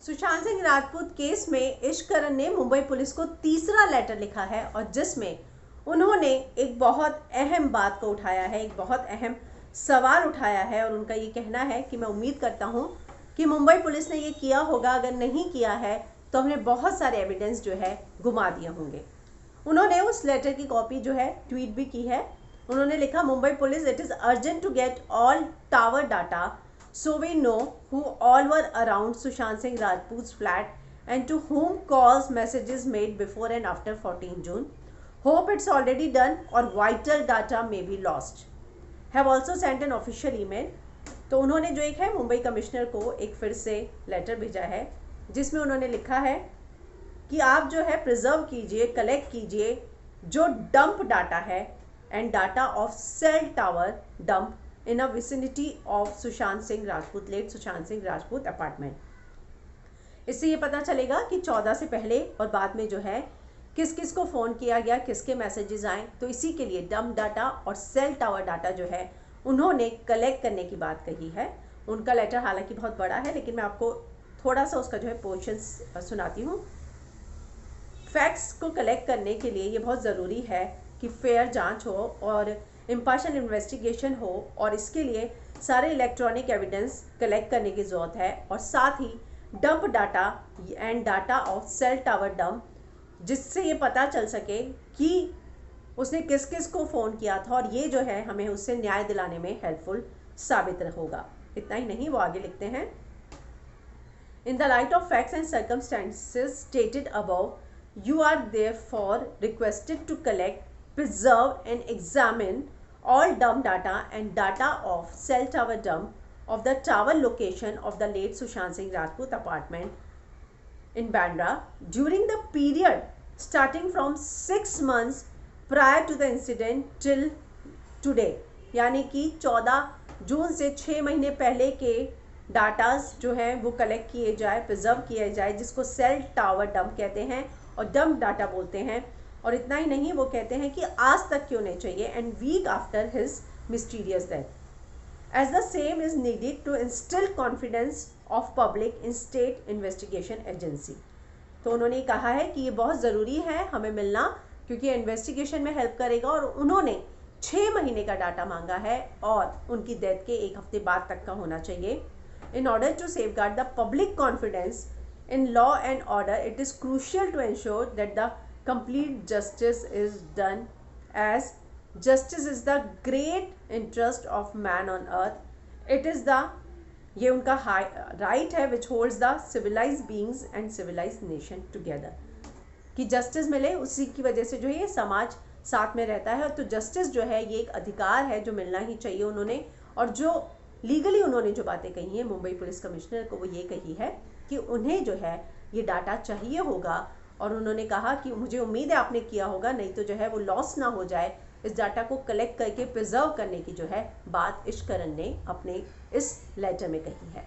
Sushant Singh Rajput case में इश्करण ने Mumbai police को तीसरा लेटर लिखा है और जिसमें उन्होंने एक बहुत अहम बात को उठाया है, एक बहुत अहम सवाल उठाया है और उनका ये कहना है कि मैं उम्मीद करता हूँ कि मुंबई पुलिस ने ये किया होगा, अगर नहीं किया है तो हमने बहुत सारे एविडेंस जो है घुमा दिए होंगे। उन्होंने उस लेटर की कॉपी जो है ट्वीट भी की है। उन्होंने लिखा, Mumbai police, it is urgent to get all tower data so we know who all were around Sushant Singh Rajput's flat and to whom calls messages made before and after 14 June. Hope it's already done or vital data may be lost. Have also sent an official email. तो उन्होंने जो एक है Mumbai commissioner को एक फिर से letter भेजा है जिसमें उन्होंने लिखा है कि आप जो है प्रिजर्व कीजिए, कलेक्ट कीजिए जो डंप डाटा है and data of cell tower dump in a vicinity of Sushant Singh Rajput, late Sushant Singh Rajput apartment. इससे ये पता चलेगा कि 14 से पहले और बाद में जो है किस किस को फ़ोन किया गया, किसके मैसेजेस आए। तो इसी के लिए डंप डाटा और सेल टावर डाटा जो है उन्होंने कलेक्ट करने की बात कही है। उनका लेटर हालांकि बहुत बड़ा है लेकिन मैं आपको थोड़ा सा उसका जो है पोर्शन सुनाती हूँ। फैक्ट्स को कलेक्ट करने के लिए ये बहुत ज़रूरी है कि फेयर जांच हो और इम्पार्शियल इन्वेस्टिगेशन हो और इसके लिए सारे इलेक्ट्रॉनिक एविडेंस कलेक्ट करने की ज़रूरत है और साथ ही dump data and data of cell tower dump, जिससे ये पता चल सके कि उसने किस किस को फ़ोन किया था और ये जो है हमें उससे न्याय दिलाने में हेल्पफुल साबित होगा। इतना ही नहीं, वो आगे लिखते हैं, in the light of facts and circumstances stated above you are therefore requested to collect, preserve and examine all dump data and data of cell tower dump of the tower location of the late Sushant Singh Rajput apartment in Bandra during the period starting from 6 months prior to the incident till today। यानी कि 14 जून से 6 महीने पहले के datas जो हैं वो collect किए जाए, प्रिजर्व किए जाए, जिसको सेल टावर डंप कहते हैं और डंप डाटा बोलते हैं। और इतना ही नहीं, वो कहते हैं कि आज तक क्यों नहीं चाहिए and week after his mysterious death as the same is needed to instil confidence of public in state investigation agency. तो उन्होंने कहा है कि ये बहुत ज़रूरी है हमें मिलना क्योंकि इन्वेस्टिगेशन में हेल्प करेगा और उन्होंने 6 महीने का डाटा मांगा है और उनकी डेथ के 1 हफ्ते बाद तक का होना चाहिए। In order to safeguard the public confidence in law and order it is crucial to ensure that the complete justice is done, as justice is the great interest of man on earth. It is the, ये उनका right है which holds the civilized beings and civilized nation together। कि justice मिले, उसी की वजह से जो है ये समाज साथ में रहता है। तो जस्टिस जो है ये एक अधिकार है जो मिलना ही चाहिए उन्होंने। और जो लीगली उन्होंने जो बातें कही हैं मुंबई पुलिस कमिश्नर को, वो ये कही है कि उन्हें जो है ये डाटा चाहिए होगा और उन्होंने कहा कि मुझे उम्मीद है आपने किया होगा, नहीं तो जो है वो लॉस ना हो जाए। इस डाटा को कलेक्ट करके प्रिजर्व करने की जो है बात इश्करण ने अपने इस लेटर में कही है।